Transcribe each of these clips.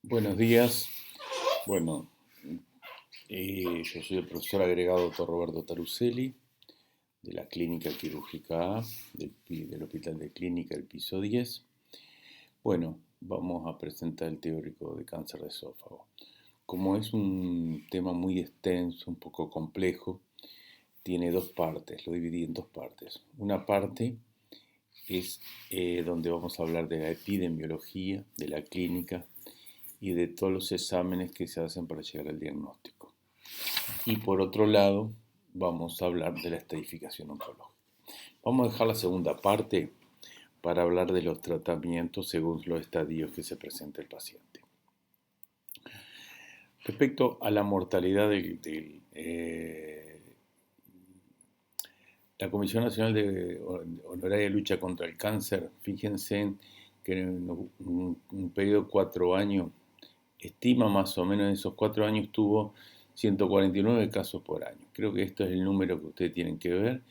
Buenos días. Bueno, yo soy el profesor agregado doctor Roberto Taruselli de la Clínica Quirúrgica A del Hospital de Clínica, el piso 10. Bueno, vamos a presentar el teórico de cáncer de esófago. Como es un tema muy extenso, un poco complejo, tiene dos partes, lo dividí en dos partes. Una parte es donde vamos a hablar de la epidemiología, de la clínica y de todos los exámenes que se hacen para llegar al diagnóstico. Y por otro lado, vamos a hablar de la estadificación oncológica. Vamos a dejar la segunda parte para hablar de los tratamientos según los estadios que se presenta el paciente. Respecto a la mortalidad la Comisión Nacional de Honoraria de Lucha contra el Cáncer, fíjense que en un periodo de 4 años, estima más o menos en esos 4 años tuvo 149 casos por año. Creo que esto es el número que ustedes tienen que ver,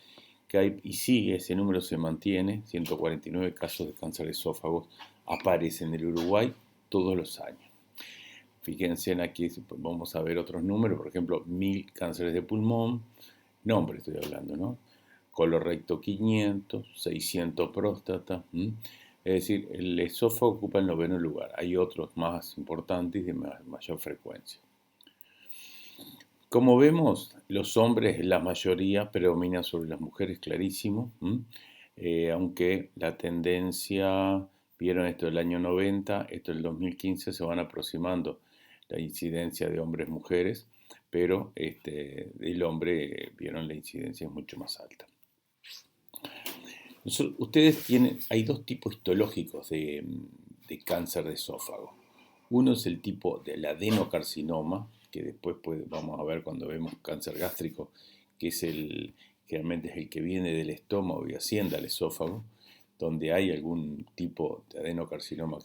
que hay, y sigue, ese número se mantiene, 149 casos de cáncer de esófago aparecen en el Uruguay todos los años. Fíjense aquí, vamos a ver otros números, por ejemplo, 1000 cánceres de pulmón, nombre estoy hablando, ¿no? Colorecto 500, 600 próstata. Es decir, el esófago ocupa el 9º lugar. Hay otros más importantes y de mayor frecuencia. Como vemos, los hombres, la mayoría, predominan sobre las mujeres, clarísimo. Aunque la tendencia, vieron esto del año 90, esto del 2015, se van aproximando la incidencia de hombres-mujeres, pero el hombre, vieron, la incidencia es mucho más alta. Ustedes tienen, hay dos tipos histológicos de cáncer de esófago. Uno es el tipo del adenocarcinoma, que después vamos a ver cuando vemos cáncer gástrico, que es generalmente es el que viene del estómago y asciende al esófago, donde hay algún tipo de adenocarcinoma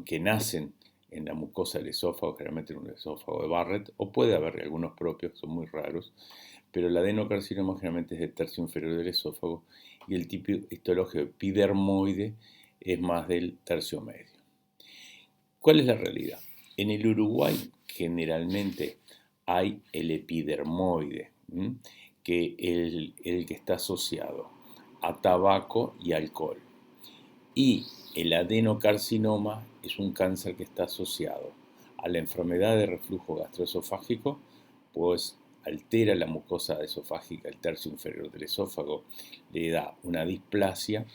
que nacen en la mucosa del esófago, generalmente en un esófago de Barrett, o puede haber algunos propios que son muy raros, pero el adenocarcinoma generalmente es del tercio inferior del esófago y el tipo histológico epidermoide es más del tercio medio. ¿Cuál es la realidad? En el Uruguay generalmente hay el epidermoide, que el que está asociado a tabaco y alcohol. Y el adenocarcinoma es un cáncer que está asociado a la enfermedad de reflujo gastroesofágico, pues altera la mucosa esofágica, el tercio inferior del esófago, le da una displasia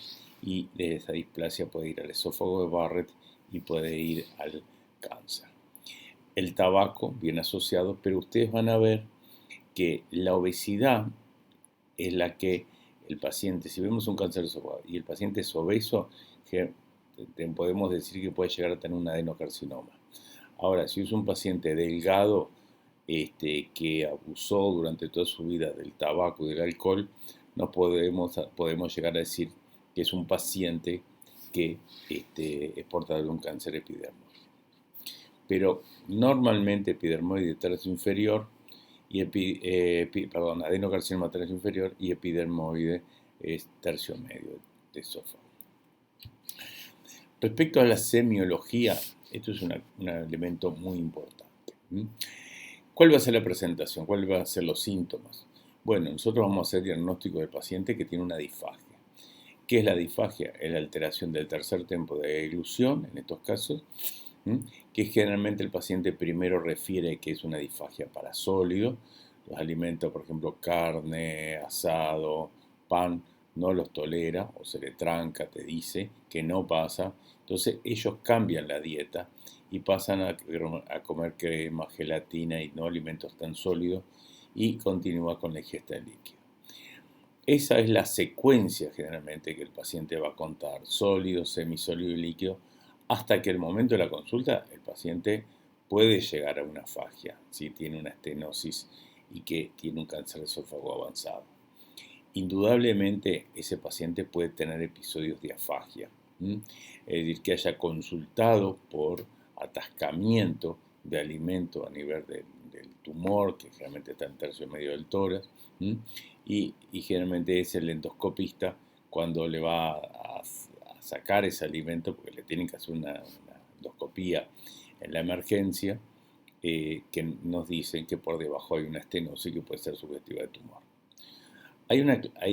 y de esa displasia puede ir al esófago de Barrett y puede ir al cáncer. El tabaco viene asociado, pero ustedes van a ver que la obesidad es la que el paciente, si vemos un cáncer de esófago y el paciente es obeso, podemos decir que puede llegar a tener un adenocarcinoma. Ahora, si es un paciente delgado, que abusó durante toda su vida del tabaco y del alcohol, podemos llegar a decir que es un paciente que es portador de un cáncer epidermoide. Pero normalmente epidermoide tercio inferior y adenocarcinoma tercio inferior y epidermoide es tercio medio de esófago. Respecto a la semiología, esto es un elemento muy importante. ¿Cuál va a ser la presentación? ¿Cuáles van a ser los síntomas? Bueno, nosotros vamos a hacer diagnóstico del paciente que tiene una disfagia. ¿Qué es la disfagia? Es la alteración del tercer tiempo de eglución, en estos casos, que generalmente el paciente primero refiere que es una disfagia para sólidos. Los alimentos, por ejemplo, carne, asado, pan, no los tolera o se le tranca, te dice que no pasa. Entonces ellos cambian la dieta y pasan a comer crema, gelatina y no alimentos tan sólidos y continúa con la ingesta de líquido. Esa es la secuencia generalmente que el paciente va a contar, sólido, semisólido y líquido, hasta que el momento de la consulta el paciente puede llegar a una afasia, si tiene una estenosis y que tiene un cáncer de esófago avanzado. Indudablemente ese paciente puede tener episodios de afagia, es decir, que haya consultado por atascamiento de alimento a nivel del tumor, que generalmente está en tercio medio del tórax, y generalmente es el endoscopista cuando le va a sacar ese alimento, porque le tienen que hacer una endoscopía en la emergencia, que nos dicen que por debajo hay una estenosis que puede ser sugestiva de tumor. Hay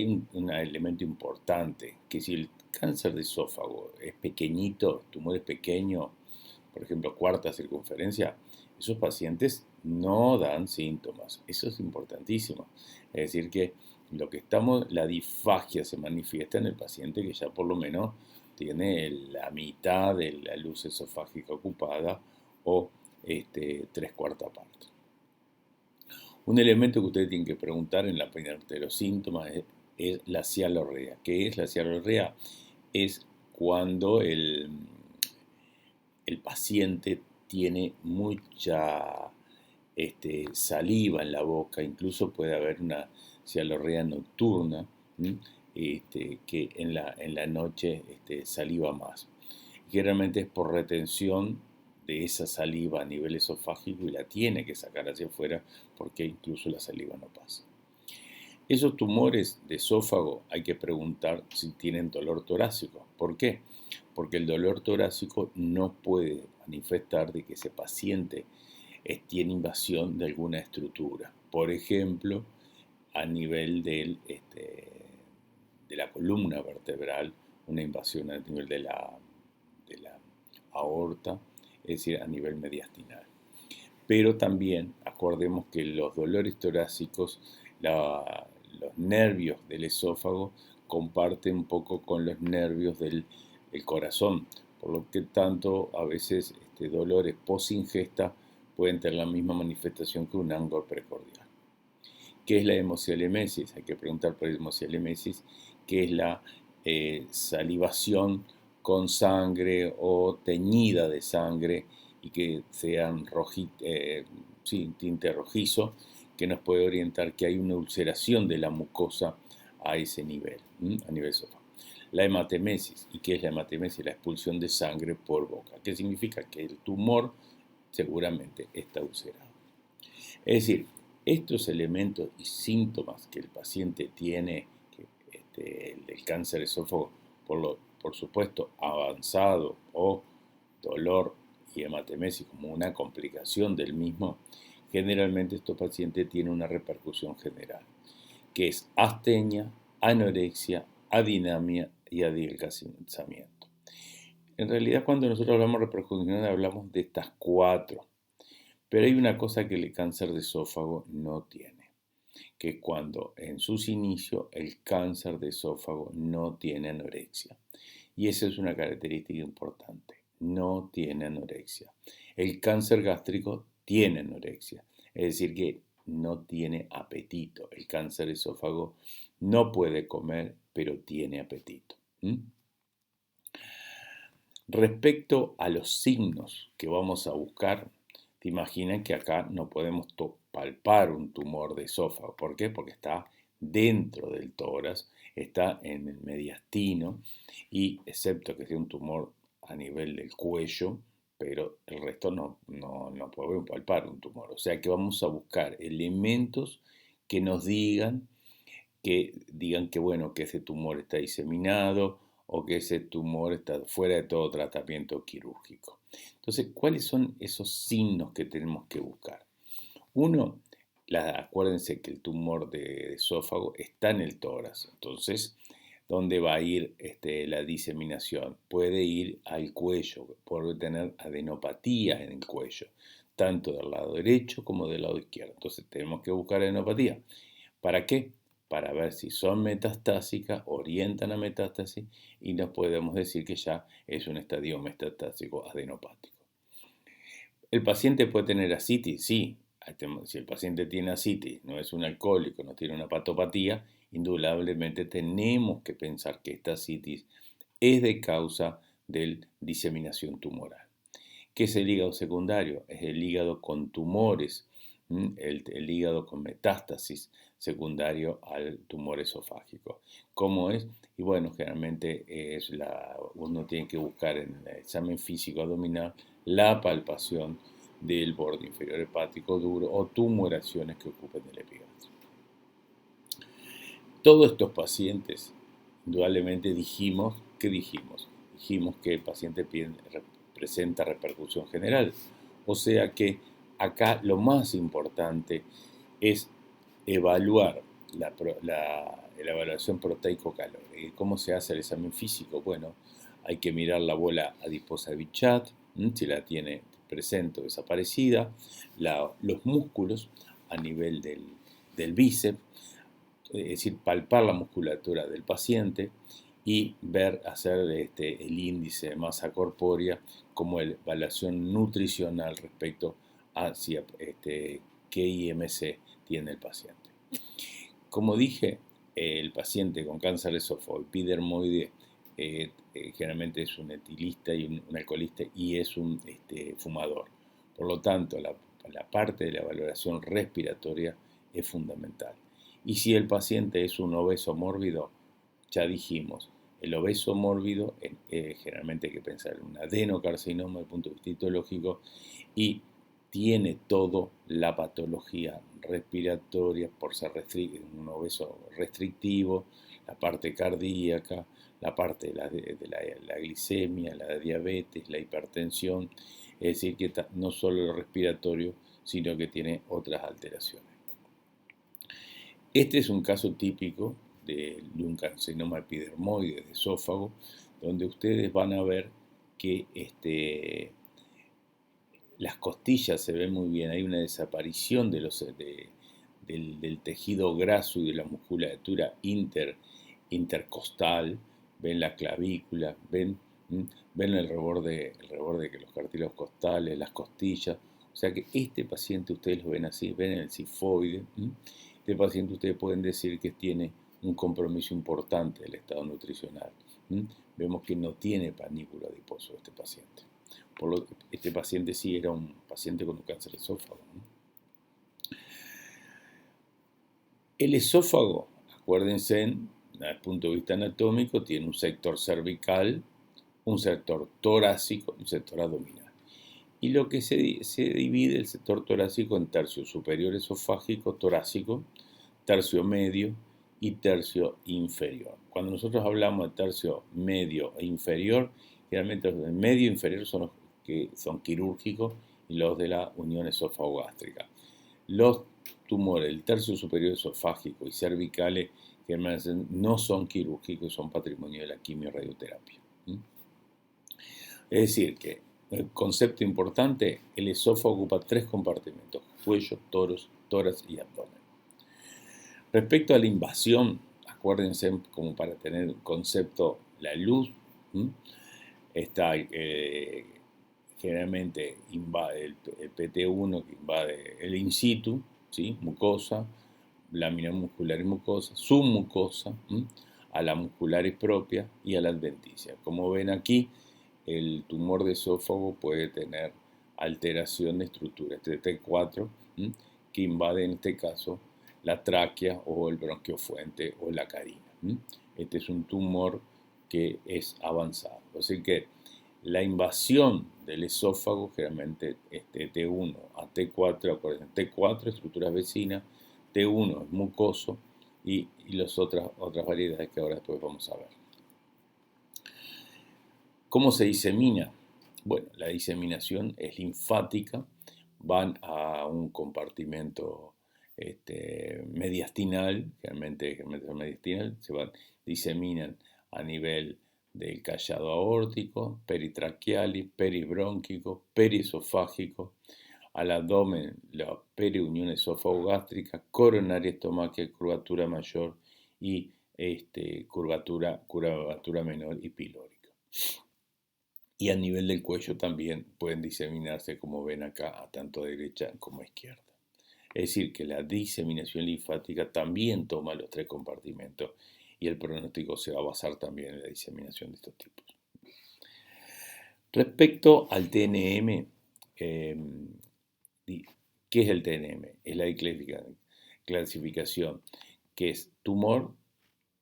un elemento importante, que si el cáncer de esófago es pequeñito, tumor es pequeño, por ejemplo, cuarta circunferencia, esos pacientes no dan síntomas. Eso es importantísimo. Es decir, que la disfagia se manifiesta en el paciente que ya por lo menos tiene la mitad de la luz esofágica ocupada o tres cuartas partes. Un elemento que ustedes tienen que preguntar en la parte de los síntomas es la cialorrea. ¿Qué es la cialorrea? Es cuando el paciente tiene mucha saliva en la boca, incluso puede haber una cialorrea nocturna, que en la noche saliva más. Generalmente es por retención de esa saliva a nivel esofágico y la tiene que sacar hacia afuera porque incluso la saliva no pasa. Esos tumores de esófago hay que preguntar si tienen dolor torácico. ¿Por qué? Porque el dolor torácico no puede manifestar de que ese paciente tiene invasión de alguna estructura. Por ejemplo, a nivel de la columna vertebral, una invasión a nivel de la aorta, es decir, a nivel mediastinal. Pero también acordemos que los dolores torácicos, los nervios del esófago comparten un poco con los nervios del corazón, por lo que tanto a veces dolores post-ingesta pueden tener la misma manifestación que un angor precordial. ¿Qué es la hemocialemesis? Hay que preguntar por hemocialemesis, que es la salivación con sangre o teñida de sangre y que sean tinte rojizo, que nos puede orientar que hay una ulceración de la mucosa a ese nivel, a nivel esofágico. La hematemesis. ¿Y qué es la hematemesis? La expulsión de sangre por boca. ¿Qué significa? Que el tumor seguramente está ulcerado. Es decir, estos elementos y síntomas que el paciente tiene del cáncer de esófago, por supuesto, avanzado o dolor y hematemesis como una complicación del mismo, generalmente estos pacientes tienen una repercusión general, que es astenia, anorexia, adinamia y adelgazamiento. En realidad, cuando nosotros hablamos de repercusión general, hablamos de estas cuatro. Pero hay una cosa que el cáncer de esófago no tiene, que es cuando en sus inicios el cáncer de esófago no tiene anorexia. Y esa es una característica importante, no tiene anorexia. El cáncer gástrico tiene anorexia, es decir, que no tiene apetito. El cáncer de esófago no puede comer, pero tiene apetito. Respecto a los signos que vamos a buscar, te imaginas que acá no podemos palpar un tumor de esófago. ¿Por qué? Porque está dentro del tórax, está en el mediastino y excepto que sea un tumor a nivel del cuello, pero el resto no podemos palpar un tumor. O sea que vamos a buscar elementos que nos digan que bueno, que ese tumor está diseminado o que ese tumor está fuera de todo tratamiento quirúrgico. Entonces, ¿cuáles son esos signos que tenemos que buscar? Uno, acuérdense que el tumor de esófago está en el tórax, entonces, ¿dónde va a ir la diseminación? Puede ir al cuello, puede tener adenopatía en el cuello, tanto del lado derecho como del lado izquierdo. Entonces, tenemos que buscar adenopatía. ¿Para qué? Para ver si son metastásicas, orientan a metástasis y nos podemos decir que ya es un estadio metastásico adenopático. ¿El paciente puede tener ascitis? Sí. Si el paciente tiene ascitis, no es un alcohólico, no tiene una patopatía, indudablemente tenemos que pensar que esta ascitis es de causa de diseminación tumoral. ¿Qué es el hígado secundario? Es el hígado con tumores, el hígado con metástasis secundario al tumor esofágico. ¿Cómo es? Y bueno, generalmente uno tiene que buscar en el examen físico abdominal la palpación del borde inferior hepático duro o tumoraciones que ocupen el epigastrio. Todos estos pacientes, indudablemente dijimos que el paciente presenta repercusión general. O sea que acá lo más importante es evaluar la evaluación proteico-calórica. ¿Cómo se hace el examen físico? Bueno, hay que mirar la bola adiposa de Bichat, si la tiene presente o desaparecida, los músculos a nivel del bíceps, es decir, palpar la musculatura del paciente y hacer el índice de masa corpórea como evaluación nutricional respecto a qué IMC tiene el paciente. Como dije, el paciente con cáncer de esófago epidermoide generalmente es un etilista y un alcoholista y es un fumador. Por lo tanto, la parte de la valoración respiratoria es fundamental. Y si el paciente es un obeso mórbido, ya dijimos, el obeso mórbido generalmente hay que pensar en un adenocarcinoma desde el punto de vista histológico y tiene toda la patología respiratoria por ser un obeso restrictivo, la parte cardíaca, la parte de la glicemia, la diabetes, la hipertensión, es decir, que no solo lo respiratorio, sino que tiene otras alteraciones. Este es un caso típico de un carcinoma epidermoide de esófago, donde ustedes van a ver que las costillas se ven muy bien, hay una desaparición del tejido graso y de la musculatura intercostal, ven la clavícula, ven el reborde que los cartílagos costales, las costillas, o sea que este paciente ustedes lo ven así, ven el cifoide, este paciente ustedes pueden decir que tiene un compromiso importante del estado nutricional. Vemos que no tiene panículo adiposo este paciente. Este paciente sí era un paciente con un cáncer de esófago. El esófago, acuérdense, desde el punto de vista anatómico, tiene un sector cervical, un sector torácico y un sector abdominal. Y lo que se divide el sector torácico en tercio superior esofágico torácico, tercio medio y tercio inferior. Cuando nosotros hablamos de tercio medio e inferior, generalmente los del medio e inferior son los que son quirúrgicos y los de la unión esófago-gástrica. Los tumores del tercio superior esofágico y cervicales generalmente no son quirúrgicos, son patrimonio de la quimio-radioterapia. Es decir, que el concepto importante, el esófago ocupa 3 compartimentos: cuello, tórax y abdomen. Respecto a la invasión, acuérdense, como para tener un concepto, la luz está generalmente invade el PT1 que invade el in situ, ¿sí? Mucosa, lámina muscular y mucosa, submucosa, a la muscularis propia y a la adventicia. Como ven aquí, el tumor de esófago puede tener alteración de estructura, este T4, que invade en este caso la tráquea o el bronquiofuente o la carina. Este es un tumor que es avanzado. Así que la invasión del esófago, generalmente T1 a T4, T4 estructuras vecinas, T1 es mucoso y las otras variedades que ahora después vamos a ver. ¿Cómo se disemina? Bueno, la diseminación es linfática, van a un compartimento mediastinal, generalmente mediastinal, diseminan a nivel del callado aórtico, peritraqueal, peribrónquico, periesofágico, al abdomen, la periunión esófago-gástrica, coronaria estomacal, curvatura mayor y curvatura menor y pilórica. Y a nivel del cuello también pueden diseminarse, como ven acá, a tanto a derecha como a izquierda. Es decir, que la diseminación linfática también toma los 3 compartimentos y el pronóstico se va a basar también en la diseminación de estos tipos. Respecto al TNM, ¿qué es el TNM? Es la clasificación que es tumor,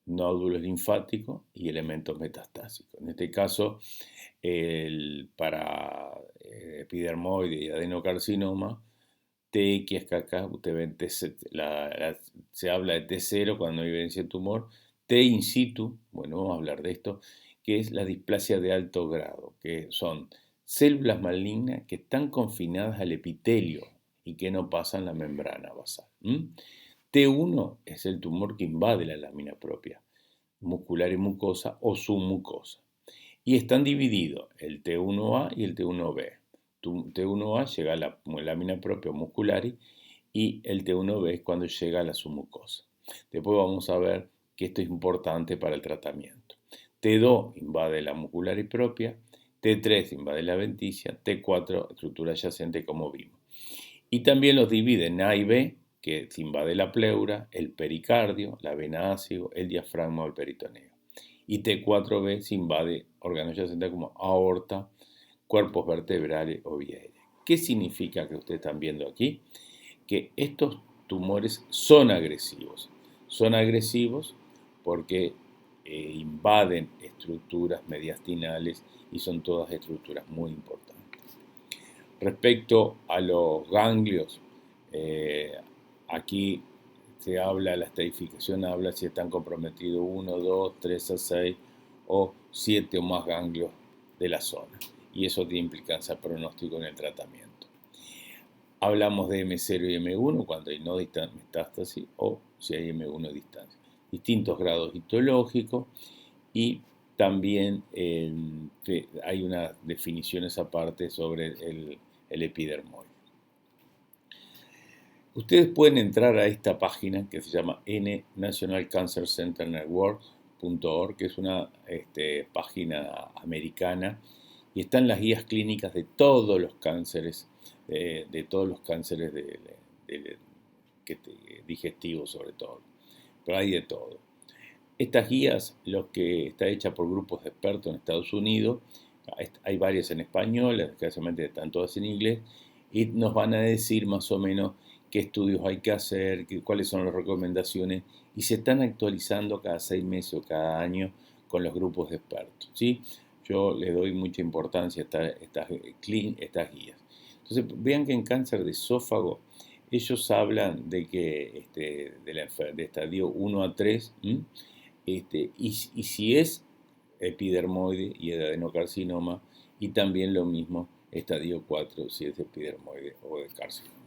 nódulos linfáticos y elementos metastásicos. En este caso, para epidermoide y adenocarcinoma, TX, que acá usted ven, se habla de T0 cuando hay evidencia de tumor, T in situ, bueno, vamos a hablar de esto, que es la displasia de alto grado, que son células malignas que están confinadas al epitelio y que no pasan la membrana basal. T1 es el tumor que invade la lámina propia, muscular y mucosa o submucosa. Y están divididos el T1A y el T1B. T1A llega a la lámina propia muscular y el T1B es cuando llega a la submucosa. Después vamos a ver que esto es importante para el tratamiento. T2 invade la muscular y propia, T3 invade la adventicia, T4 estructura adyacente como vimos. Y también los divide en A y B, que se invade la pleura, el pericardio, la vena ácido, el diafragma o el peritoneo. Y T4B se invade órganos adyacentes como aorta, cuerpos vertebrales o vía aérea. ¿Qué significa que ustedes están viendo aquí? Que estos tumores son agresivos. Son agresivos porque invaden estructuras mediastinales y son todas estructuras muy importantes. Respecto a los ganglios, aquí se habla, la estratificación habla si están comprometidos 1, 2, 3 a 6 o 7 o más ganglios de la zona. Y eso tiene implicancia pronóstico en el tratamiento. Hablamos de M0 y M1 cuando hay no metástasis o si hay M1 distancia. Distintos grados histológicos y también hay unas definiciones aparte sobre el epidermoide. Ustedes pueden entrar a esta página que se llama National Cancer Center Network.org, que es una página americana, y están las guías clínicas de todos los cánceres, digestivos sobre todo, pero hay de todo. Estas guías, lo que está hecha por grupos de expertos en Estados Unidos, hay varias en español, desgraciadamente están todas en inglés, y nos van a decir más o menos qué estudios hay que hacer, cuáles son las recomendaciones, y se están actualizando cada 6 meses o cada año con los grupos de expertos, ¿sí? Yo les doy mucha importancia a estas guías. Entonces, vean que en cáncer de esófago, ellos hablan de que de estadio 1 a 3, y si es epidermoide y adenocarcinoma, y también lo mismo estadio 4 si es epidermoide o de carcinoma.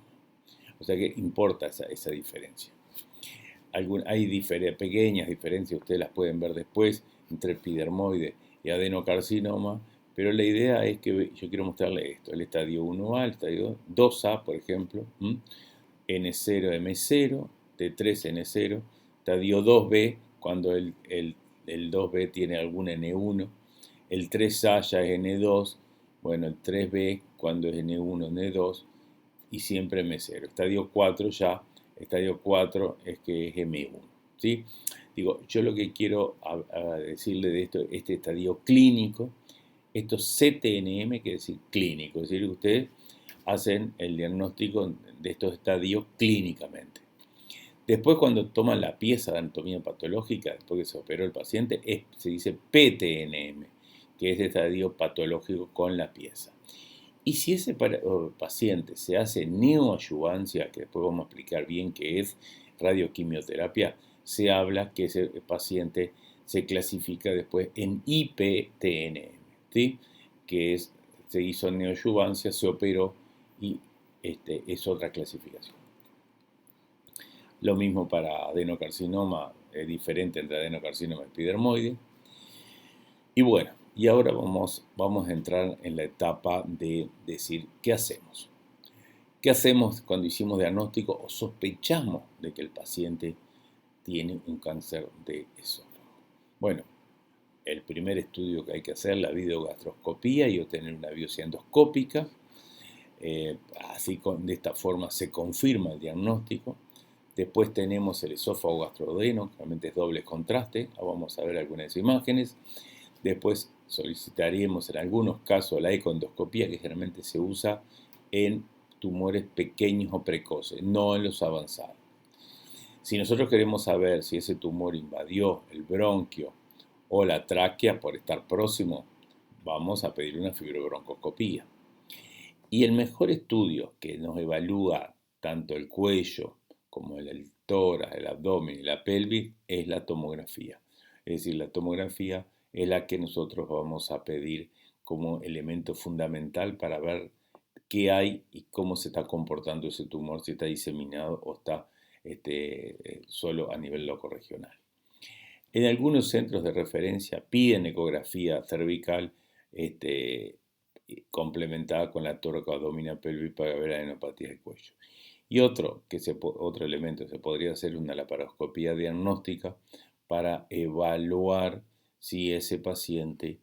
O sea que importa esa diferencia. Hay pequeñas diferencias, ustedes las pueden ver después, entre epidermoide y adenocarcinoma, pero la idea es que yo quiero mostrarles esto, el estadio 1A, el estadio 2A, por ejemplo, N0, M0, T3, N0, estadio 2B, cuando el 2B tiene algún N1, el 3A ya es N2, bueno, el 3B cuando es N1, N2, y siempre M0. Estadio 4 ya, estadio 4 es que es M1, ¿sí? Digo, yo lo que quiero decirle de esto, este estadio clínico, esto CTNM quiere decir clínico, es decir, que ustedes hacen el diagnóstico de estos estadios clínicamente. Después, cuando toman la pieza de anatomía patológica, después que se operó el paciente, se dice PTNM, que es estadio patológico con la pieza. Y si ese paciente se hace neoadyuvancia, que después vamos a explicar bien qué es radioquimioterapia, se habla que ese paciente se clasifica después en IPTNM, ¿sí? Que se hizo neoadyuvancia, se operó y es otra clasificación. Lo mismo para adenocarcinoma, es diferente entre adenocarcinoma y epidermoide. Y bueno, y ahora vamos a entrar en la etapa de decir qué hacemos. ¿Qué hacemos cuando hicimos diagnóstico o sospechamos de que el paciente tiene un cáncer de esófago? Bueno, el primer estudio que hay que hacer, la videogastroscopía y obtener una biopsia endoscópica. De esta forma se confirma el diagnóstico. Después tenemos el esófago gastroduodeno, realmente es doble contraste. Vamos a ver algunas imágenes. Después solicitaremos en algunos casos la ecoendoscopía, que generalmente se usa en tumores pequeños o precoces, no en los avanzados. Si nosotros queremos saber si ese tumor invadió el bronquio o la tráquea por estar próximo, vamos a pedir una fibrobroncoscopía. Y el mejor estudio que nos evalúa tanto el cuello como el tórax, el abdomen y la pelvis es la tomografía. Es decir, la tomografía es la que nosotros vamos a pedir como elemento fundamental para ver qué hay y cómo se está comportando ese tumor, si está diseminado o está solo a nivel locorregional. En algunos centros de referencia piden ecografía cervical complementada con la toracoabdominal pelvis para ver adenopatías del cuello. Y otro elemento se podría hacer una laparoscopía diagnóstica para evaluar si ese paciente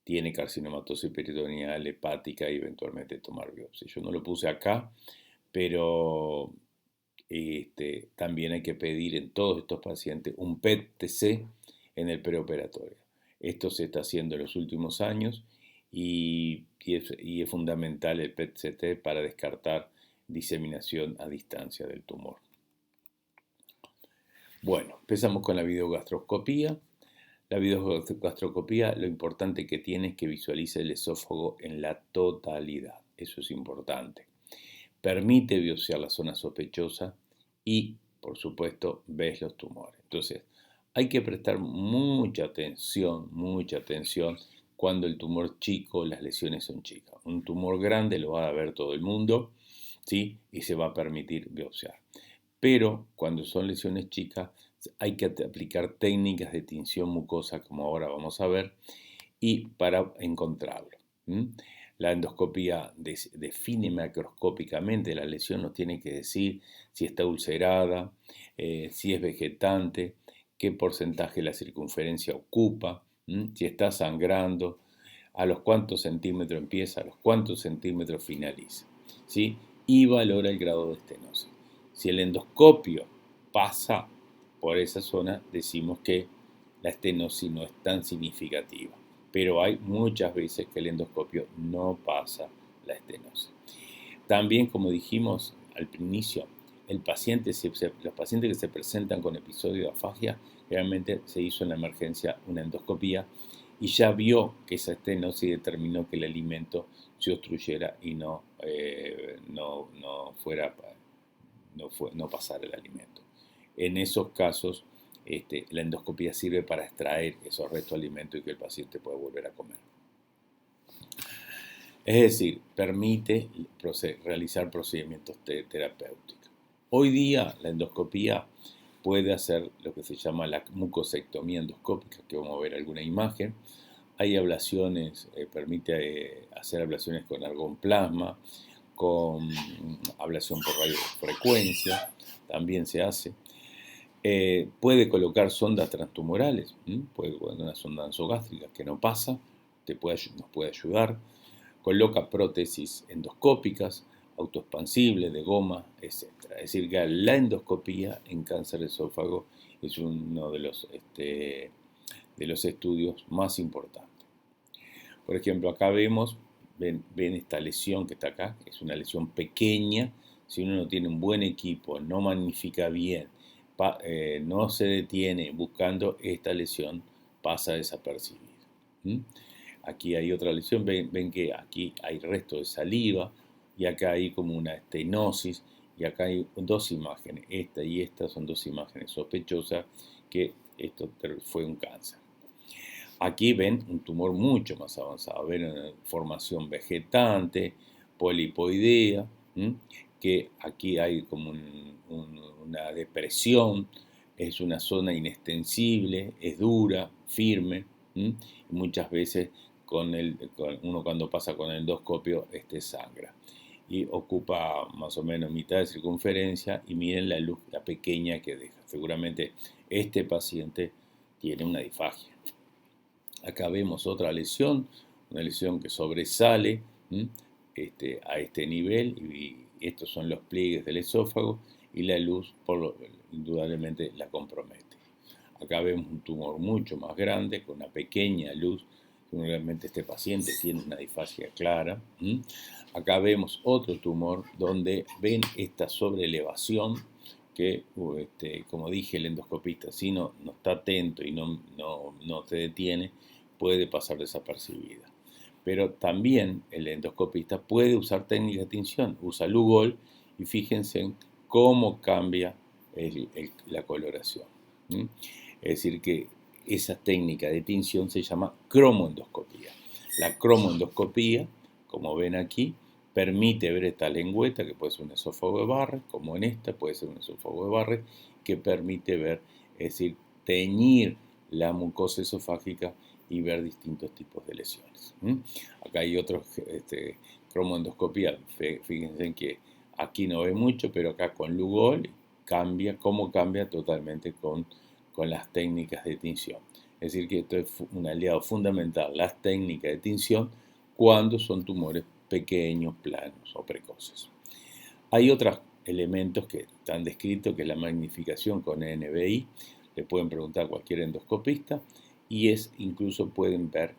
tiene carcinomatosis peritoneal, hepática y eventualmente tomar biopsia. Yo no lo puse acá, pero también hay que pedir en todos estos pacientes un PET-TC en el preoperatorio. Esto se está haciendo en los últimos años y es fundamental el PET-CT para descartar diseminación a distancia del tumor. Bueno, empezamos con la videogastroscopía. La videogastroscopía lo importante que tiene es que visualice el esófago en la totalidad. Eso es importante. Permite biopsiar la zona sospechosa y, por supuesto, ves los tumores. Entonces, hay que prestar mucha atención cuando el tumor chico, las lesiones son chicas. Un tumor grande lo va a ver todo el mundo, ¿sí? Y se va a permitir biopsiar. Pero cuando son lesiones chicas, hay que aplicar técnicas de tinción mucosa, como ahora vamos a ver, y para encontrarlo. La endoscopía define macroscópicamente la lesión, nos tiene que decir si está ulcerada, si es vegetante, qué porcentaje de la circunferencia ocupa, si está sangrando, a los cuántos centímetros empieza, a los cuántos centímetros finaliza, ¿sí? Y valora el grado de estenosis. Si el endoscopio pasa por esa zona, decimos que la estenosis no es tan significativa, pero hay muchas veces que el endoscopio no pasa la estenosis. También, como dijimos al inicio, los pacientes que se presentan con episodio de afasia, realmente se hizo en la emergencia una endoscopía y ya vio que esa estenosis determinó que el alimento se obstruyera y no pasara el alimento. En esos casos, la endoscopía sirve para extraer esos restos de alimento y que el paciente pueda volver a comer. Es decir, permite realizar procedimientos terapéuticos. Hoy día la endoscopía puede hacer lo que se llama la mucosectomía endoscópica, que vamos a ver alguna imagen. Hay ablaciones, permite hacer ablaciones con argonplasma, con ablación por radiofrecuencia, también se hace. Puede colocar sondas transtumorales, puede colocar una sonda nasogástrica que no pasa, nos puede ayudar. Coloca prótesis endoscópicas, autoexpansibles, de goma, etc. Es decir, que la endoscopía en cáncer de esófago es uno de los estudios más importantes. Por ejemplo, acá ven esta lesión que está acá, es una lesión pequeña. Si uno no tiene un buen equipo, no magnifica bien, no se detiene buscando esta lesión, pasa desapercibida. Aquí hay otra lesión, ven que aquí hay resto de saliva y acá hay como una estenosis y acá hay dos imágenes, esta y esta son dos imágenes sospechosas que esto fue un cáncer. Aquí ven un tumor mucho más avanzado, ven una formación vegetante, polipoidea, que aquí hay como una depresión, es una zona inextensible, es dura, firme, y muchas veces uno cuando pasa con el endoscopio sangra y ocupa más o menos mitad de circunferencia y miren la luz, la pequeña que deja. Seguramente este paciente tiene una disfagia. Acá vemos otra lesión, una lesión que sobresale a este nivel y estos son los pliegues del esófago y la luz indudablemente la compromete. Acá vemos un tumor mucho más grande con una pequeña luz. Realmente este paciente tiene una disfagia clara. Acá vemos otro tumor donde ven esta sobreelevación que, como dije, el endoscopista, si no está atento y no se detiene, puede pasar desapercibida. Pero también el endoscopista puede usar técnicas de tinción, usa Lugol y fíjense cómo cambia la coloración. Es decir, que esa técnica de tinción se llama cromoendoscopía. La cromoendoscopía, como ven aquí, permite ver esta lengüeta, que puede ser un esófago de Barrett, como en esta puede ser un esófago de Barrett, que permite ver, es decir, teñir la mucosa esofágica y ver distintos tipos de lesiones. Acá hay otros cromoendoscopía, fíjense que aquí no ve mucho, pero acá con Lugol cambia totalmente con las técnicas de tinción. Es decir, que esto es un aliado fundamental, las técnicas de tinción, cuando son tumores pequeños, planos o precoces. Hay otros elementos que están descritos, que es la magnificación con NBI, le pueden preguntar a cualquier endoscopista, y incluso pueden ver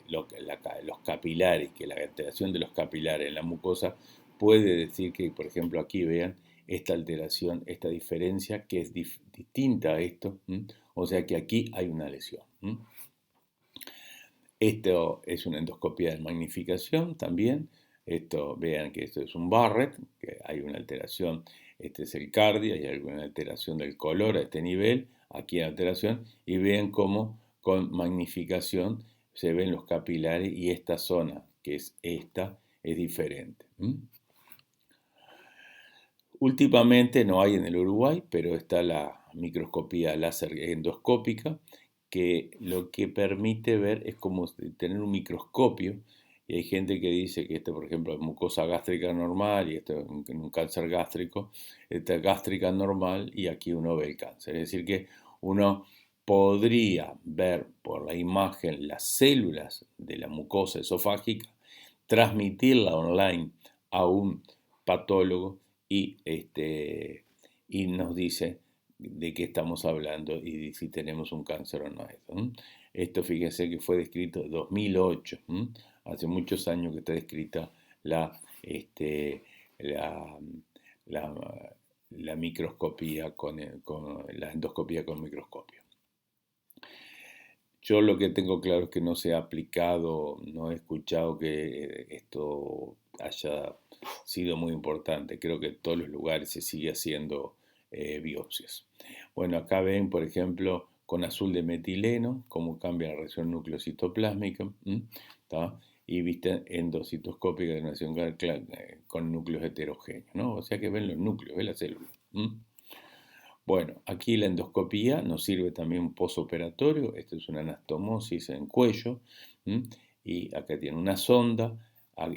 los capilares, que la alteración de los capilares en la mucosa puede decir que, por ejemplo, aquí vean esta alteración, esta diferencia que es distinta a esto, o sea que aquí hay una lesión. Esto es una endoscopía de magnificación también. Vean que esto es un Barrett, que hay una alteración, este es el cardia, y hay alguna alteración del color a este nivel, aquí hay alteración, y vean cómo con magnificación se ven los capilares y esta zona, que es esta, es diferente. Últimamente no hay en el Uruguay, pero está la microscopía láser endoscópica, que lo que permite ver es como tener un microscopio, y hay gente que dice que por ejemplo, es mucosa gástrica normal, y esto es un cáncer gástrico, esta es gástrica normal, y aquí uno ve el cáncer. Es decir, que uno podría ver por la imagen las células de la mucosa esofágica, transmitirla online a un patólogo, y nos dice de qué estamos hablando y si tenemos un cáncer o no. Esto fíjense que fue descrito en 2008, hace muchos años que está descrita la, la, la microscopía con la endoscopía con microscopio. Yo lo que tengo claro es que no se ha aplicado, no he escuchado que esto haya sido muy importante. Creo que en todos los lugares se sigue haciendo biopsias. Bueno, acá ven, por ejemplo, con azul de metileno, cómo cambia la reacción nucleocitoplásmica, y vista endocitoscópica de nación con núcleos heterogéneos, ¿no? O sea que ven los núcleos, ven las células. Bueno, aquí la endoscopía nos sirve también posoperatorio. Esto es una anastomosis en cuello, y acá tiene una sonda,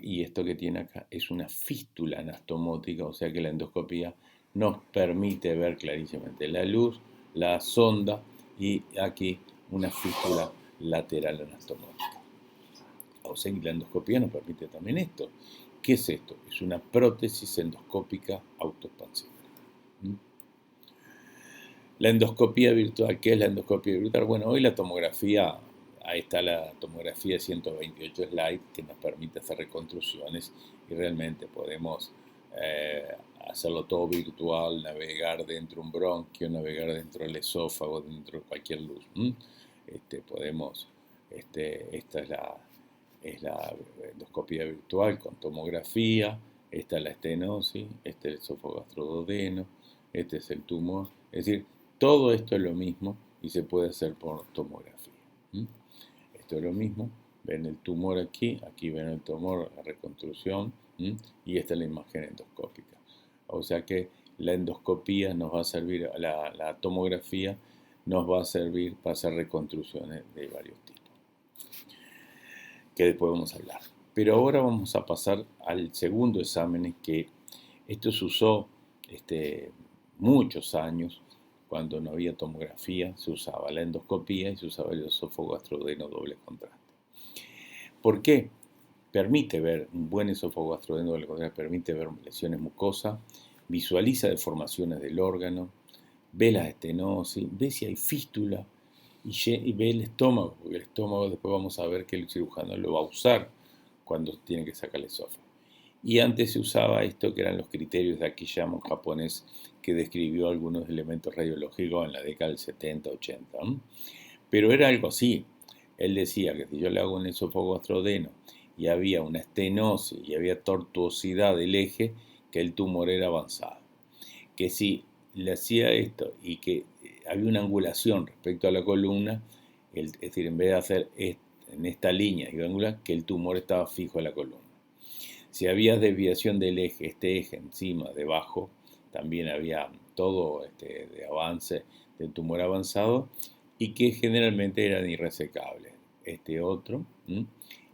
y esto que tiene acá es una fístula anastomótica, o sea que la endoscopía nos permite ver clarísimamente la luz, la sonda, y aquí una fístula lateral anastomótica. O sea que la endoscopía nos permite también esto. ¿Qué es esto? Es una prótesis endoscópica autoexpansiva. La endoscopía virtual, ¿qué es la endoscopía virtual? Bueno, hoy la tomografía, ahí está la tomografía 128 slide, que nos permite hacer reconstrucciones, y realmente podemos hacerlo todo virtual, navegar dentro de un bronquio, navegar dentro del esófago, dentro de cualquier luz. Esta es la endoscopía virtual con tomografía, esta es la estenosis, este es el esófago gastroduodeno, este es el tumor, es decir, todo esto es lo mismo y se puede hacer por tomografía. Esto es lo mismo, ven el tumor aquí ven el tumor, la reconstrucción, y esta es la imagen endoscópica. O sea que la endoscopía nos va a servir, la tomografía nos va a servir para hacer reconstrucciones de varios tipos, que después vamos a hablar. Pero ahora vamos a pasar al segundo examen, que esto se usó muchos años. Cuando no había tomografía, se usaba la endoscopía y se usaba el esófago gastroduodeno doble contraste. ¿Por qué? Permite ver, un buen esófago gastroduodeno doble contraste permite ver lesiones mucosas, visualiza deformaciones del órgano, ve la estenosis, ve si hay fístula, y ve el estómago, porque el estómago después vamos a ver que el cirujano lo va a usar cuando tiene que sacar el esófago. Y antes se usaba esto, que eran los criterios de Akiyama, un japonés que describió algunos elementos radiológicos en la década del 70, 80. Pero era algo así. Él decía que si yo le hago un esófago gastroduodeno y había una estenosis y había tortuosidad del eje, que el tumor era avanzado. Que si le hacía esto y que había una angulación respecto a la columna, es decir, en vez de hacer en esta línea ángulo, que el tumor estaba fijo en la columna. Si había desviación del eje, este eje encima, debajo, también había todo de avance del tumor avanzado y que generalmente eran irresecables. Este otro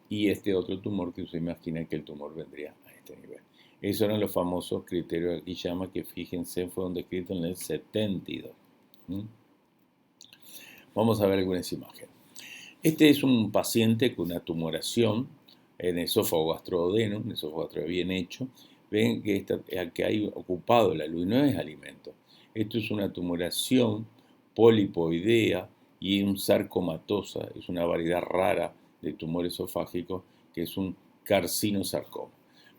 y este otro tumor que se imagina que el tumor vendría a este nivel. Esos eran los famosos criterios de Akiyama que, fíjense, fueron descritos en el 72. Vamos a ver algunas imágenes. Este es un paciente con una tumoración en esófago gastroduodeno, un esófago gastroduodeno bien hecho. Ven que hay ocupado la luz, no es alimento. Esto es una tumoración polipoidea y un sarcomatosa, es una variedad rara de tumor esofágico que es un carcinosarcoma.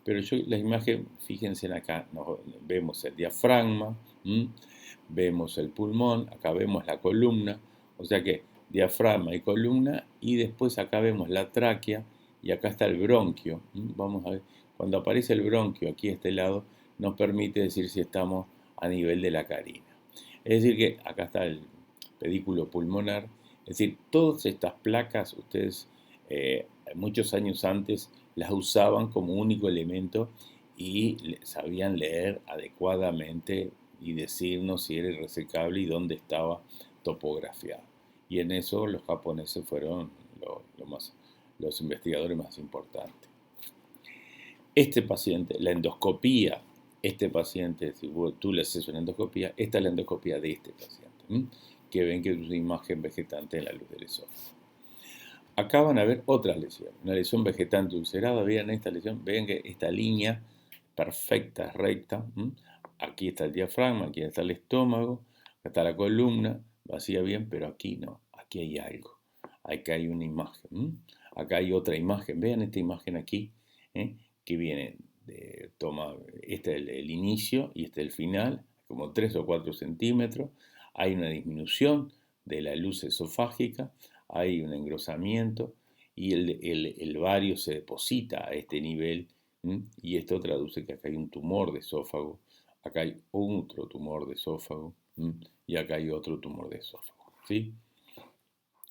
Pero la imagen, fíjense en acá, vemos el diafragma, vemos el pulmón, acá vemos la columna, o sea que diafragma y columna, y después acá vemos la tráquea y acá está el bronquio. Vamos a ver, cuando aparece el bronquio aquí a este lado, nos permite decir si estamos a nivel de la carina. Es decir que acá está el pedículo pulmonar, es decir, todas estas placas, ustedes muchos años antes las usaban como único elemento y sabían leer adecuadamente y decirnos si era irresecable y dónde estaba topografiado. Y en eso los japoneses fueron los investigadores más importantes. Este paciente, la endoscopía, este paciente, si tú le haces una endoscopía, esta es la endoscopía de este paciente, que ven que es una imagen vegetante en la luz del esófago. Acá van a ver otras lesiones, una lesión vegetante ulcerada, vean esta lesión, ven que esta línea perfecta, recta, aquí está el diafragma, aquí está el estómago, acá está la columna, vacía bien, pero aquí no, aquí hay algo, acá hay una imagen, acá hay otra imagen, vean esta imagen aquí, que viene, toma, este es el inicio y este es el final, como 3 o 4 centímetros, hay una disminución de la luz esofágica, hay un engrosamiento y el vario se deposita a este nivel, y esto traduce que acá hay un tumor de esófago, acá hay otro tumor de esófago y acá hay otro tumor de esófago, ¿sí?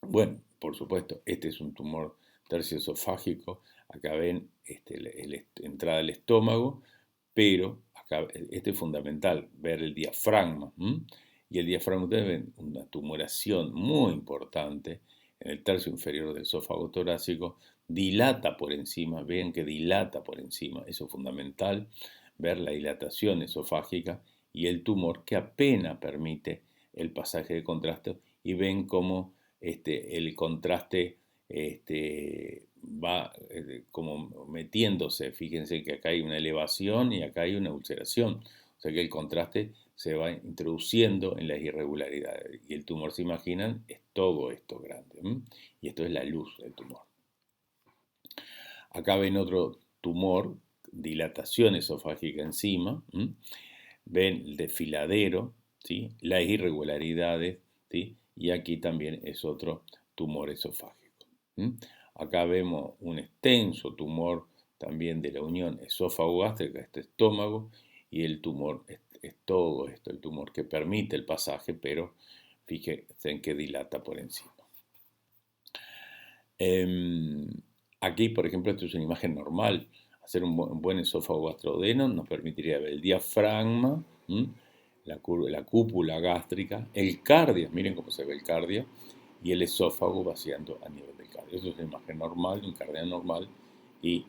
Bueno, por supuesto, este es un tumor tercioesofágico, acá ven la entrada del estómago, pero acá es fundamental ver el diafragma, y el diafragma, ustedes ven una tumoración muy importante en el tercio inferior del esófago torácico, dilata por encima, ven que dilata por encima, eso es fundamental, ver la dilatación esofágica y el tumor que apenas permite el pasaje de contraste, y ven cómo el contraste va como metiéndose. Fíjense que acá hay una elevación y acá hay una ulceración, o sea que el contraste se va introduciendo en las irregularidades y el tumor, se imaginan, es todo esto grande, y esto es la luz del tumor. Acá ven otro tumor, dilatación esofágica encima, ven el desfiladero, ¿sí? Las irregularidades, ¿sí? Y aquí también es otro tumor esofágico. Acá vemos un extenso tumor también de la unión esófago-gástrica, este estómago, y el tumor es todo esto, el tumor que permite el pasaje, pero fíjense en que dilata por encima. Aquí, por ejemplo, esto es una imagen normal. Hacer un buen esófago gastroduodeno nos permitiría ver el diafragma, la cúpula gástrica, el cardio, miren cómo se ve el cardio, y el esófago vaciando a nivel del cardio. Eso es una imagen normal, un cardio normal, y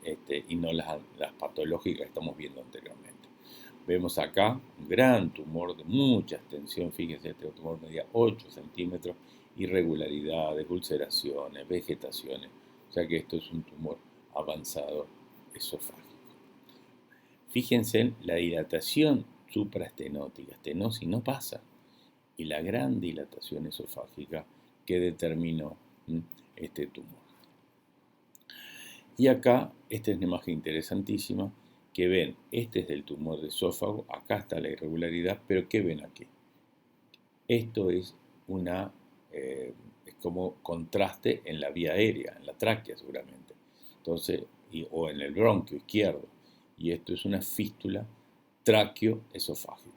no las patológicas que estamos viendo anteriormente. Vemos acá un gran tumor de mucha extensión, fíjense, este tumor medía 8 centímetros, irregularidades, ulceraciones, vegetaciones, o sea que esto es un tumor avanzado esofágico. Fíjense en la dilatación supraestenótica, estenosis no pasa, y la gran dilatación esofágica que determinó este tumor. Y acá, esta es una imagen interesantísima, que ven, este es del tumor de esófago, acá está la irregularidad, pero ¿qué ven aquí? Esto es es como contraste en la vía aérea, en la tráquea seguramente, entonces, o en el bronquio izquierdo, y esto es una fístula tráqueo-esofágica,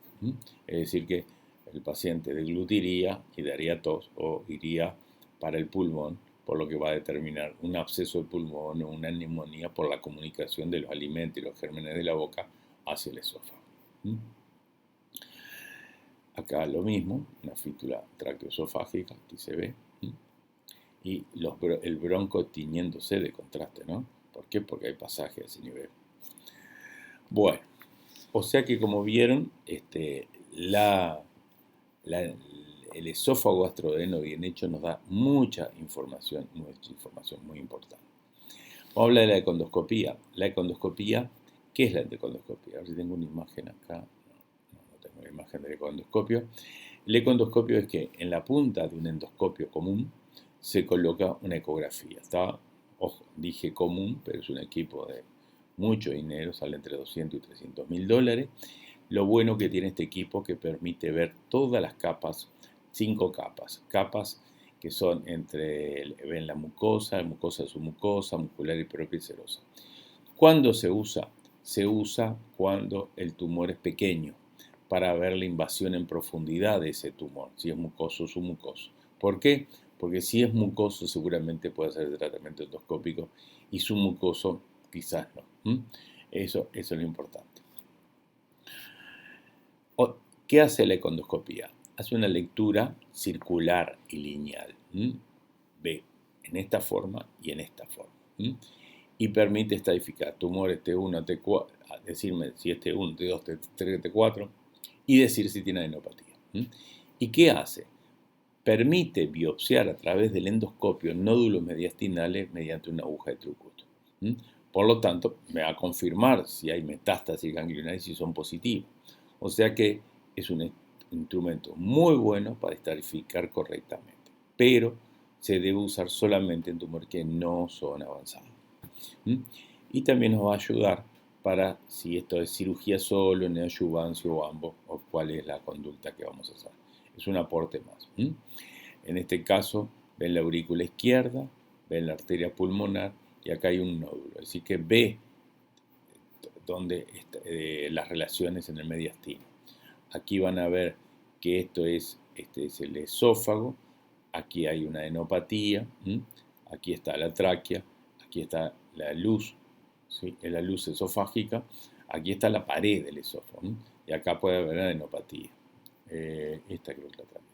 es decir que el paciente deglutiría y daría tos o iría para el pulmón, por lo que va a determinar un absceso del pulmón o una neumonía por la comunicación de los alimentos y los gérmenes de la boca hacia el esófago. Acá lo mismo, una fístula tractoesofágica, aquí se ve, y el bronco tiñéndose de contraste, ¿no? ¿Por qué? Porque hay pasaje a ese nivel. Bueno, o sea que como vieron, el esófago gastrodeneno bien hecho nos da mucha información muy importante. Vamos a hablar de la econdoscopía. La econdoscopía, ¿qué es la econdoscopía? A ver si tengo una imagen acá. No tengo la imagen del econdoscopio. El econdoscopio es que en la punta de un endoscopio común se coloca una ecografía. Ojo, dije común, pero es un equipo de mucho dinero, sale entre 200 y 300 mil dólares. Lo bueno que tiene este equipo que permite ver todas las capas, 5 capas que son ven la mucosa submucosa, muscular y propia y serosa. ¿Cuándo se usa? Se usa cuando el tumor es pequeño, para ver la invasión en profundidad de ese tumor, si es mucoso o submucoso. ¿Por qué? Porque si es mucoso seguramente puede hacer tratamiento endoscópico y submucoso quizás no. Eso es lo importante. ¿Qué hace la econdoscopía? Hace una lectura circular y lineal. Ve en esta forma y en esta forma. Y permite estadificar tumores T1, T4, decirme si es T1, T2, T3, T4 y decir si tiene adenopatía. ¿Y qué hace? Permite biopsiar a través del endoscopio nódulos mediastinales mediante una aguja de Trucut. Por lo tanto, me va a confirmar si hay metástasis ganglionares y si son positivos. O sea que es un instrumento muy bueno para estadificar correctamente, pero se debe usar solamente en tumores que no son avanzados. Y también nos va a ayudar para si esto es cirugía solo, neoadyuvancia o ambos, o cuál es la conducta que vamos a hacer. Es un aporte más. En este caso, ven la aurícula izquierda, ven la arteria pulmonar y acá hay un nódulo. Así que ve donde las relaciones en el mediastino. Aquí van a ver que este es el esófago, aquí hay una adenopatía, aquí está la tráquea, aquí está la luz, ¿sí? La luz esofágica, aquí está la pared del esófago, y acá puede haber adenopatía. Esta creo que la tráquea.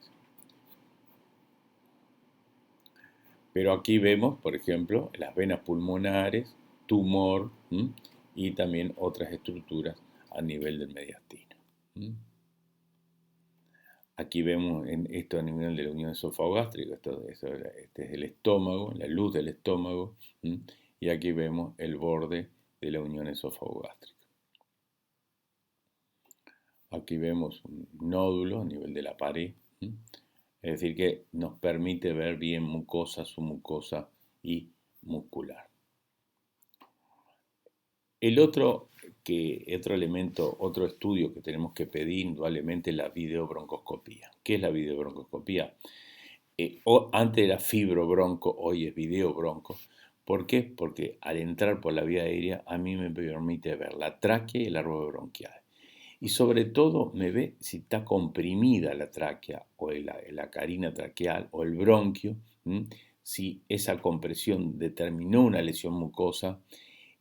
Pero aquí vemos, por ejemplo, las venas pulmonares, tumor, y también otras estructuras a nivel del mediastino. Aquí vemos esto a nivel de la unión esofagogástrica, este es el estómago, la luz del estómago, y aquí vemos el borde de la unión esofagogástrica. Aquí vemos un nódulo a nivel de la pared, es decir que nos permite ver bien mucosa, submucosa y muscular. El otro elemento, otro estudio que tenemos que pedir indudablemente es la videobroncoscopía. ¿Qué es la videobroncoscopía? Antes era fibrobronco, hoy es videobronco. ¿Por qué? Porque al entrar por la vía aérea a mí me permite ver la tráquea y el árbol bronquial. Y sobre todo me ve si está comprimida la tráquea o la carina traqueal o el bronquio, si esa compresión determinó una lesión mucosa.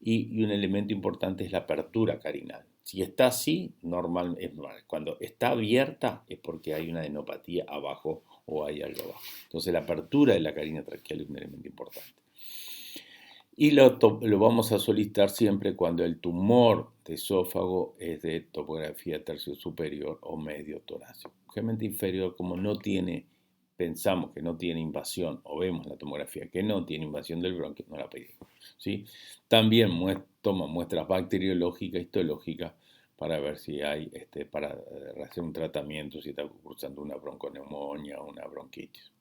Y un elemento importante es la apertura carinal. Si está así, normal, es normal. Cuando está abierta es porque hay una adenopatía abajo o hay algo abajo. Entonces la apertura de la carina traqueal es un elemento importante. Y lo vamos a solicitar siempre cuando el tumor de esófago es de topografía tercio superior o medio torácico. Generalmente inferior, como pensamos que no tiene invasión, o vemos la tomografía que no tiene invasión del bronquio, no la pedimos. ¿Sí? También toma muestras bacteriológicas, histológicas, para ver si hay, para hacer un tratamiento, si está cursando una bronconeumonía o una bronquitis.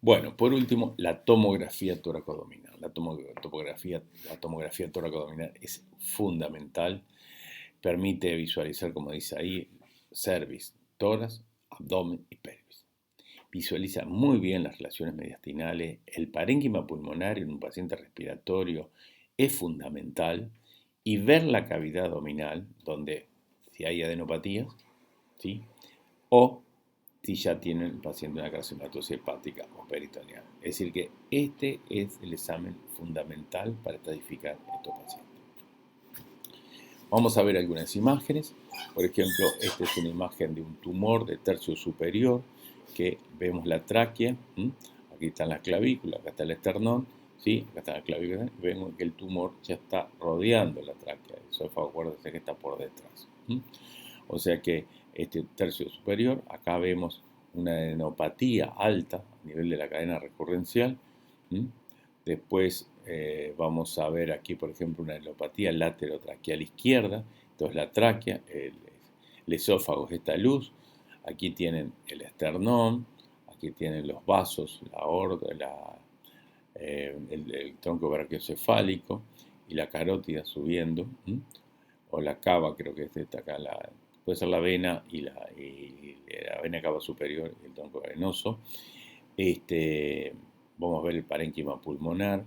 Bueno, por último, la tomografía toracoabdominal. La tomografía toracoabdominal es fundamental. Permite visualizar, como dice ahí, cervix, tórax, abdomen y pelvis. Visualiza muy bien las relaciones mediastinales. El parénquima pulmonar en un paciente respiratorio es fundamental. Y ver la cavidad abdominal, donde si hay adenopatías, ¿sí? O si ya tiene el paciente una carcinomatosis hepática o peritoneal. Es decir, que este es el examen fundamental para estadificar estos pacientes. Vamos a ver algunas imágenes. Por ejemplo, esta es una imagen de un tumor de tercio superior, que vemos la tráquea, aquí están las clavículas, acá está el esternón, ¿sí? Acá está la clavícula, y vemos que el tumor ya está rodeando la tráquea. El esófago, acuérdense que está por detrás. O sea que este tercio superior, acá vemos una adenopatía alta a nivel de la cadena recurrencial. Después vamos a ver aquí, por ejemplo, una adenopatía laterotraqueal izquierda. Entonces la tráquea, el esófago es esta luz. Aquí tienen el esternón, aquí tienen los vasos, la aorta, el tronco brachiocefálico y la carótida subiendo. O la cava, creo que es esta acá, puede ser la vena y la vena cava superior, el tronco venoso. Vamos a ver el parénquima pulmonar.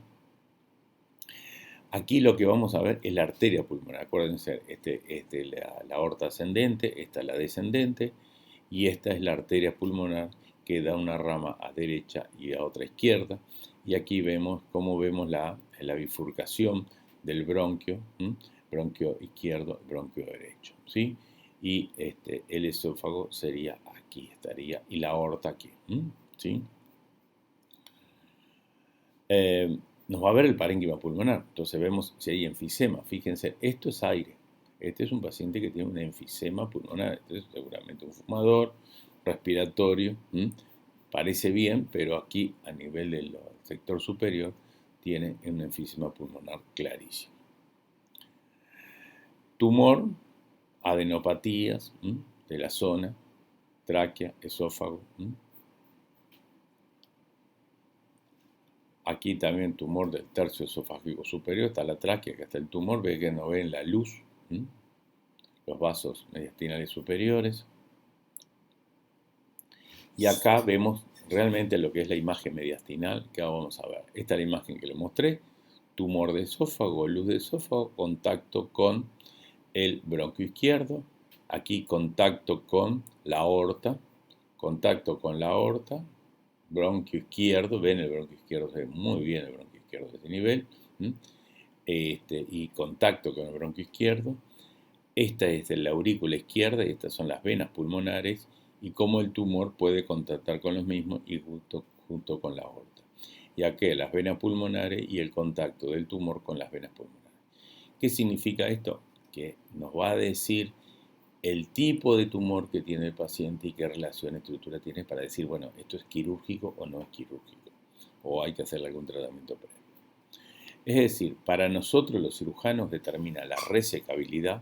Aquí lo que vamos a ver es la arteria pulmonar. Acuérdense, la aorta ascendente, esta es la descendente, y esta es la arteria pulmonar que da una rama a derecha y a otra izquierda. Y aquí vemos cómo vemos la bifurcación del bronquio, bronquio izquierdo, bronquio derecho, ¿sí? Y el esófago sería aquí, estaría, y la aorta aquí, ¿sí? Nos va a ver el parénquima pulmonar, entonces vemos si hay enfisema. Fíjense, esto es aire. Este es un paciente que tiene un enfisema pulmonar, este es seguramente un fumador, respiratorio, parece bien, pero aquí a nivel del sector superior tiene un enfisema pulmonar clarísimo. Tumor, adenopatías de la zona, tráquea, esófago. Aquí también tumor del tercio esofágico superior, está la tráquea, que está el tumor, ve que no ven la luz, los vasos mediastinales superiores. Y acá vemos realmente lo que es la imagen mediastinal, que ahora vamos a ver. Esta es la imagen que le mostré, tumor de esófago, luz de esófago, contacto con el bronquio izquierdo, aquí contacto con la aorta, bronquio izquierdo, ven el bronquio izquierdo, se ve muy bien el bronquio izquierdo de ese nivel, y contacto con el bronquio izquierdo. Esta es la aurícula izquierda y estas son las venas pulmonares y cómo el tumor puede contactar con los mismos y junto con la aorta. Y aquí las venas pulmonares y el contacto del tumor con las venas pulmonares. ¿Qué significa esto? Que nos va a decir el tipo de tumor que tiene el paciente y qué relación estructura tiene para decir, bueno, esto es quirúrgico o no es quirúrgico, o hay que hacerle algún tratamiento previo. Es decir, para nosotros los cirujanos determina la resecabilidad.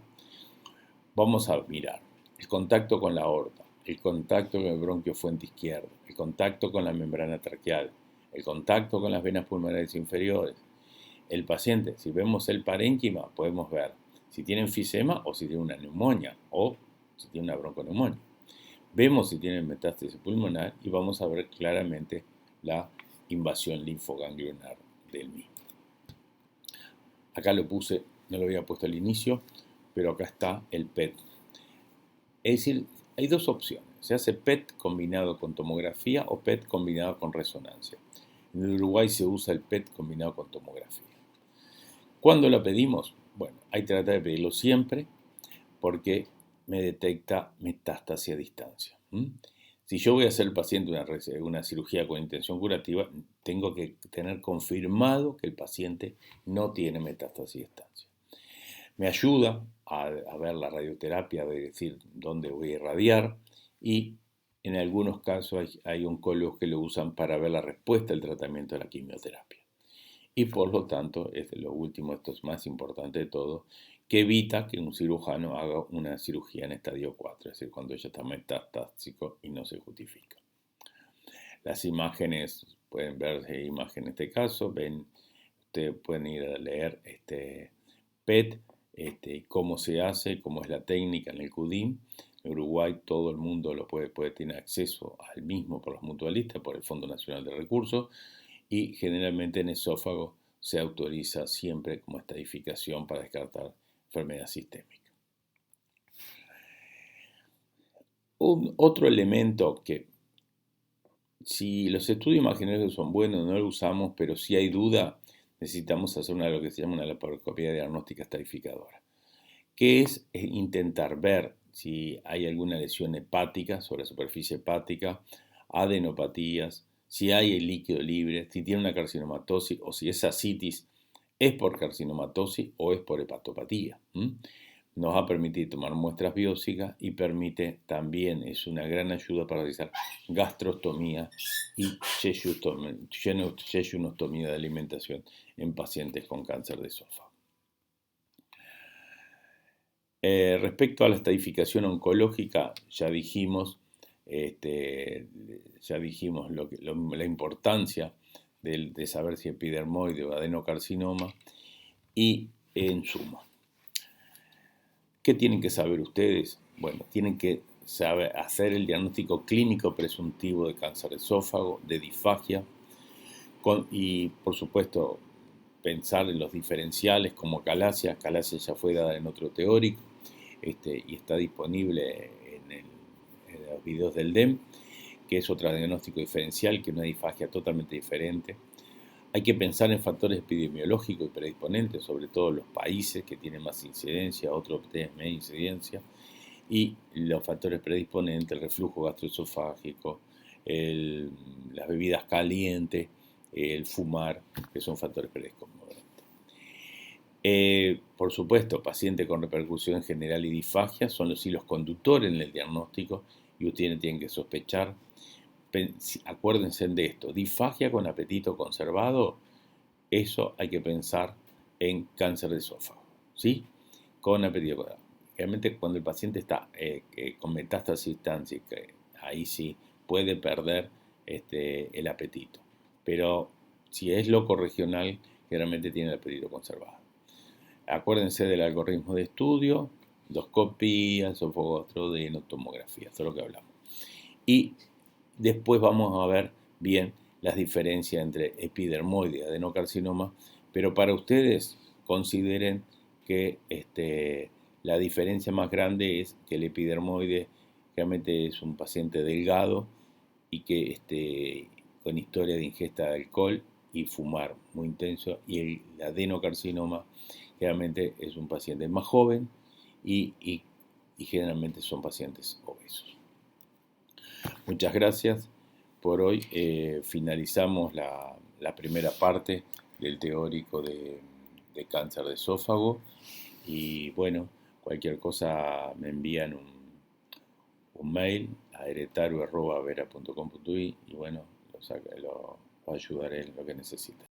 Vamos a mirar el contacto con la aorta, el contacto con el bronquio fuente izquierdo, el contacto con la membrana traqueal, el contacto con las venas pulmonares inferiores. El paciente, si vemos el parénquima, podemos ver si tiene enfisema o si tiene una neumonía o si tiene una bronconeumonía. Vemos si tiene metástasis pulmonar y vamos a ver claramente la invasión linfoganglionar del mismo. Acá lo puse, no lo había puesto al inicio, pero acá está el PET. Es decir, hay dos opciones. Se hace PET combinado con tomografía o PET combinado con resonancia. En el Uruguay se usa el PET combinado con tomografía. ¿Cuándo lo pedimos? Bueno, hay que tratar de pedirlo siempre porque me detecta metástasis a distancia. Si yo voy a hacer al paciente una cirugía con intención curativa, tengo que tener confirmado que el paciente no tiene metástasis a distancia. Me ayuda a ver la radioterapia, de decir dónde voy a irradiar, y en algunos casos hay oncólogos que lo usan para ver la respuesta al tratamiento de la quimioterapia. Y por lo tanto, es lo último, esto es más importante de todo, que evita que un cirujano haga una cirugía en estadio 4, es decir, cuando ya está metastásico y no se justifica. Las imágenes, pueden ver imagen en este caso, ustedes pueden ir a leer PET, cómo se hace, cómo es la técnica en el CUDIM. En Uruguay todo el mundo lo puede tener acceso al mismo por los mutualistas, por el Fondo Nacional de Recursos, y generalmente en esófago se autoriza siempre como estadificación para descartar enfermedad sistémica. Otro elemento que, si los estudios imaginarios son buenos, no los usamos, pero si hay duda, necesitamos hacer lo que se llama una laparoscopia diagnóstica estratificadora, que es intentar ver si hay alguna lesión hepática sobre la superficie hepática, adenopatías, si hay el líquido libre, si tiene una carcinomatosis o si esa citis es por carcinomatosis o es por hepatopatía. Nos va a permitir tomar muestras biópsicas y permite también, es una gran ayuda para realizar gastrostomía y yeyunostomía de alimentación en pacientes con cáncer de esófago. Respecto a la estratificación oncológica, ya dijimos la importancia de saber si epidermoide o adenocarcinoma y en suma. ¿Qué tienen que saber ustedes? Bueno, tienen que saber hacer el diagnóstico clínico presuntivo de cáncer de esófago, de disfagia, y por supuesto pensar en los diferenciales como Calasia. Calasia ya fue dada en otro teórico y está disponible en los videos del DEM, que es otro diagnóstico diferencial, que es una disfagia totalmente diferente. Hay que pensar en factores epidemiológicos y predisponentes, sobre todo los países que tienen más incidencia, otros tienen menos incidencia, y los factores predisponentes, el reflujo gastroesofágico, las bebidas calientes, el fumar, que son factores predisponentes. Por supuesto, pacientes con repercusión general y disfagia son los hilos conductores en el diagnóstico y ustedes tienen que sospechar. Acuérdense de esto, disfagia con apetito conservado, eso hay que pensar en cáncer de esófago, ¿sí? Con apetito conservado. Realmente cuando el paciente está con metástasis táncica, ahí sí puede perder el apetito, pero si es locorregional, generalmente tiene el apetito conservado. Acuérdense del algoritmo de estudio, endoscopía, esofagostrodeno, tomografía, todo lo que hablamos. Y después vamos a ver bien las diferencias entre epidermoide y adenocarcinoma, pero para ustedes consideren que la diferencia más grande es que el epidermoide realmente es un paciente delgado y que con historia de ingesta de alcohol y fumar muy intenso, y el adenocarcinoma generalmente es un paciente más joven y generalmente son pacientes obesos. Muchas gracias. Por hoy finalizamos la primera parte del teórico de cáncer de esófago y bueno, cualquier cosa me envían un mail a heretario@vera.com.uy y bueno, los ayudaré en lo que necesiten.